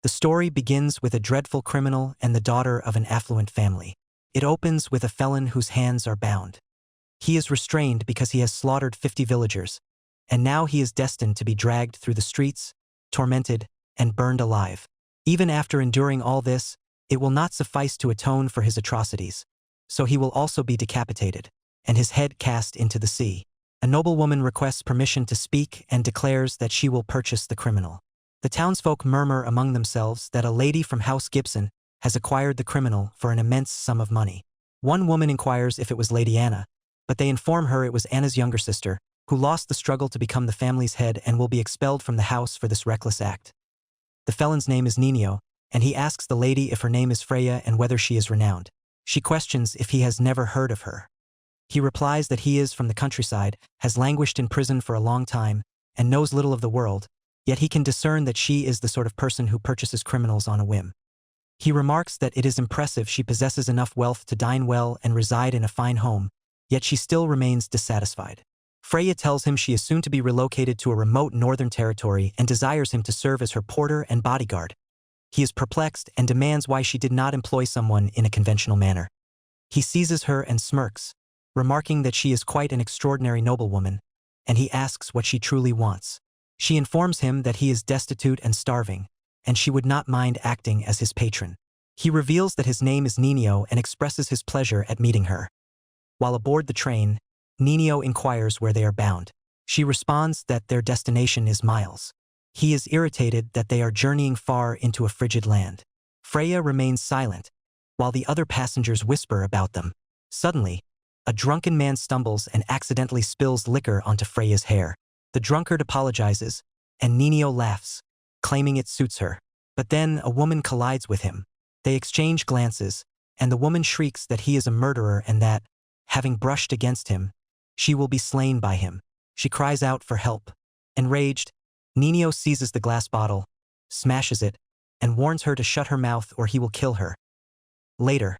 The story begins with a dreadful criminal and the daughter of an affluent family. It opens with a felon whose hands are bound. He is restrained because he has slaughtered 50 villagers, and now he is destined to be dragged through the streets, tormented, and burned alive. Even after enduring all this, it will not suffice to atone for his atrocities, so he will also be decapitated, and his head cast into the sea. A noblewoman requests permission to speak and declares that she will purchase the criminal. The townsfolk murmur among themselves that a lady from House Gibson has acquired the criminal for an immense sum of money. One woman inquires if it was Lady Anna, but they inform her it was Anna's younger sister, who lost the struggle to become the family's head and will be expelled from the house for this reckless act. The felon's name is Nino, and he asks the lady if her name is Freya and whether she is renowned. She questions if he has never heard of her. He replies that he is from the countryside, has languished in prison for a long time, and knows little of the world, yet he can discern that she is the sort of person who purchases criminals on a whim. He remarks that it is impressive she possesses enough wealth to dine well and reside in a fine home, yet she still remains dissatisfied. Freya tells him she is soon to be relocated to a remote northern territory and desires him to serve as her porter and bodyguard. He is perplexed and demands why she did not employ someone in a conventional manner. He seizes her and smirks, remarking that she is quite an extraordinary noblewoman, and he asks what she truly wants. She informs him that he is destitute and starving, and she would not mind acting as his patron. He reveals that his name is Nino and expresses his pleasure at meeting her. While aboard the train, Nino inquires where they are bound. She responds that their destination is miles. He is irritated that they are journeying far into a frigid land. Freya remains silent, while the other passengers whisper about them. Suddenly, a drunken man stumbles and accidentally spills liquor onto Freya's hair. The drunkard apologizes, and Nino laughs, claiming it suits her. But then a woman collides with him. They exchange glances, and the woman shrieks that he is a murderer and that, having brushed against him, she will be slain by him. She cries out for help. Enraged, Nino seizes the glass bottle, smashes it, and warns her to shut her mouth or he will kill her. Later,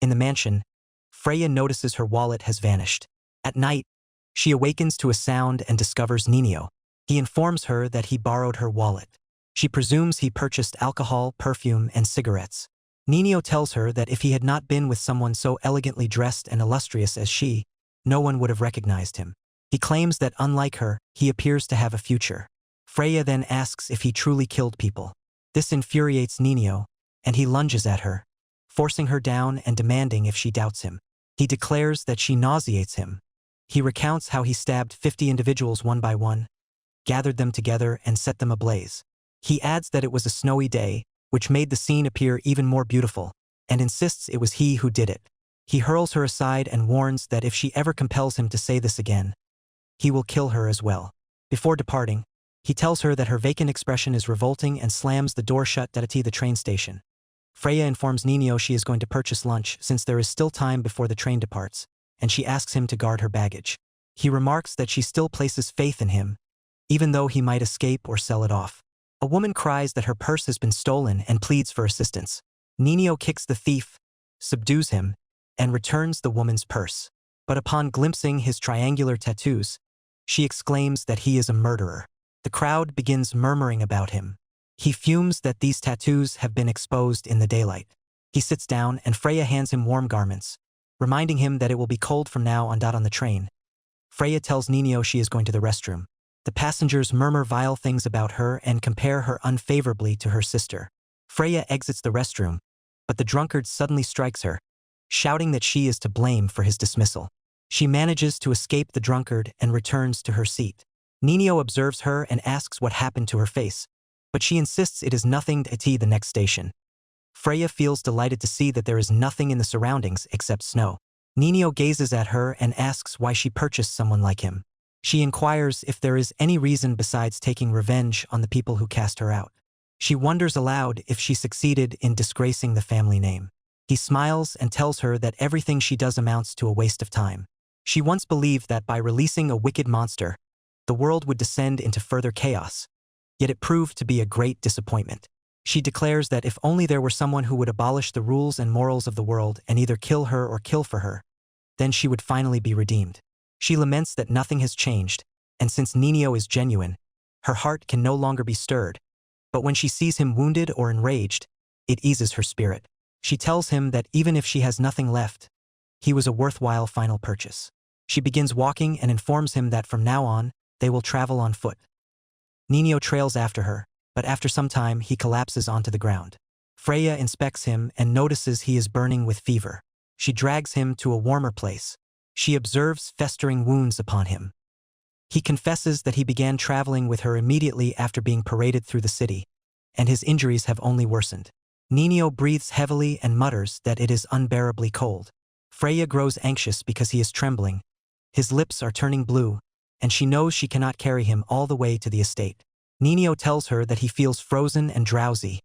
in the mansion, Freya notices her wallet has vanished. At night, she awakens to a sound and discovers Nino. He informs her that he borrowed her wallet. She presumes he purchased alcohol, perfume, and cigarettes. Nino tells her that if he had not been with someone so elegantly dressed and illustrious as she, no one would have recognized him. He claims that unlike her, he appears to have a future. Freya then asks if he truly killed people. This infuriates Nino, and he lunges at her, forcing her down and demanding if she doubts him. He declares that she nauseates him. He recounts how he stabbed 50 individuals one by one, gathered them together and set them ablaze. He adds that it was a snowy day, which made the scene appear even more beautiful, and insists it was he who did it. He hurls her aside and warns that if she ever compels him to say this again, he will kill her as well. Before departing, he tells her that her vacant expression is revolting and slams the door shut at the train station. Freya informs Nino she is going to purchase lunch since there is still time before the train departs, and she asks him to guard her baggage. He remarks that she still places faith in him, even though he might escape or sell it off. A woman cries that her purse has been stolen and pleads for assistance. Nino kicks the thief, subdues him, and returns the woman's purse. But upon glimpsing his triangular tattoos, she exclaims that he is a murderer. The crowd begins murmuring about him. He fumes that these tattoos have been exposed in the daylight. He sits down and Freya hands him warm garments, reminding him that it will be cold from now on the train. Freya tells Nino she is going to the restroom. The passengers murmur vile things about her and compare her unfavorably to her sister. Freya exits the restroom, but the drunkard suddenly strikes her, shouting that she is to blame for his dismissal. She manages to escape the drunkard and returns to her seat. Nino observes her and asks what happened to her face, but she insists it is nothing at the next station. Freya feels delighted to see that there is nothing in the surroundings except snow. Nino gazes at her and asks why she purchased someone like him. She inquires if there is any reason besides taking revenge on the people who cast her out. She wonders aloud if she succeeded in disgracing the family name. He smiles and tells her that everything she does amounts to a waste of time. She once believed that by releasing a wicked monster, the world would descend into further chaos, yet it proved to be a great disappointment. She declares that if only there were someone who would abolish the rules and morals of the world and either kill her or kill for her, then she would finally be redeemed. She laments that nothing has changed, and since Nino is genuine, her heart can no longer be stirred, But when she sees him wounded or enraged, it eases her spirit. She tells him that even if she has nothing left, he was a worthwhile final purchase. She begins walking and informs him that from now on, they will travel on foot. Nino trails after her, but after some time he collapses onto the ground. Freya inspects him and notices he is burning with fever. She drags him to a warmer place. She observes festering wounds upon him. He confesses that he began traveling with her immediately after being paraded through the city, and his injuries have only worsened. Nino breathes heavily and mutters that it is unbearably cold. Freya grows anxious because he is trembling. His lips are turning blue, and she knows she cannot carry him all the way to the estate. Nino tells her that he feels frozen and drowsy,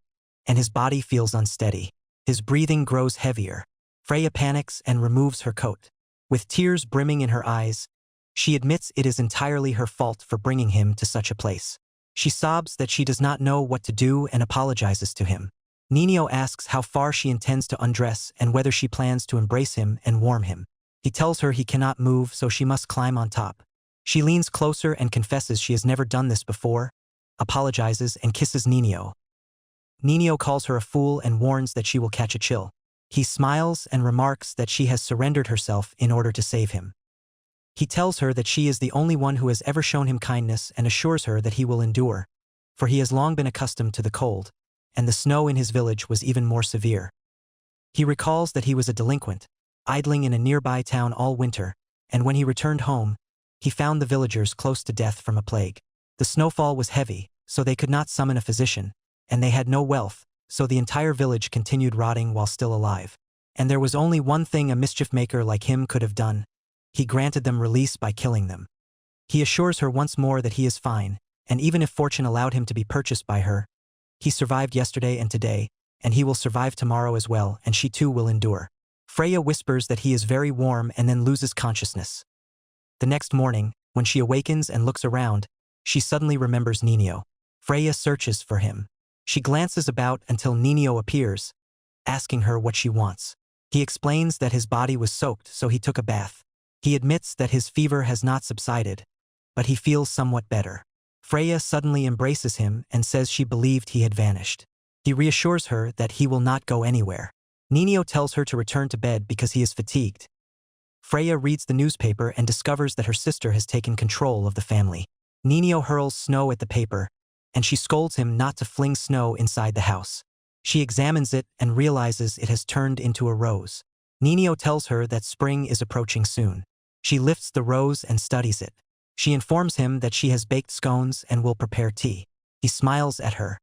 and his body feels unsteady. His breathing grows heavier. Freya panics and removes her coat. With tears brimming in her eyes, she admits it is entirely her fault for bringing him to such a place. She sobs that she does not know what to do and apologizes to him. Nino asks how far she intends to undress and whether she plans to embrace him and warm him. He tells her he cannot move, so she must climb on top. She leans closer and confesses she has never done this before, apologizes and kisses Nino. Nino calls her a fool and warns that she will catch a chill. He smiles and remarks that she has surrendered herself in order to save him. He tells her that she is the only one who has ever shown him kindness and assures her that he will endure, for he has long been accustomed to the cold, and the snow in his village was even more severe. He recalls that he was a delinquent, idling in a nearby town all winter, and when he returned home, he found the villagers close to death from a plague. The snowfall was heavy, so they could not summon a physician, and they had no wealth, so the entire village continued rotting while still alive. And there was only one thing a mischief maker like him could have done. He granted them release by killing them. He assures her once more that he is fine, and even if fortune allowed him to be purchased by her, he survived yesterday and today, and he will survive tomorrow as well, and she too will endure. Freya whispers that he is very warm and then loses consciousness. The next morning, when she awakens and looks around, she suddenly remembers Nino. Freya searches for him. She glances about until Nino appears, asking her what she wants. He explains that his body was soaked, so he took a bath. He admits that his fever has not subsided, but he feels somewhat better. Freya suddenly embraces him and says she believed he had vanished. He reassures her that he will not go anywhere. Nino tells her to return to bed because he is fatigued. Freya reads the newspaper and discovers that her sister has taken control of the family. Nino hurls snow at the paper, and she scolds him not to fling snow inside the house. She examines it and realizes it has turned into a rose. Nino tells her that spring is approaching soon. She lifts the rose and studies it. She informs him that she has baked scones and will prepare tea. He smiles at her.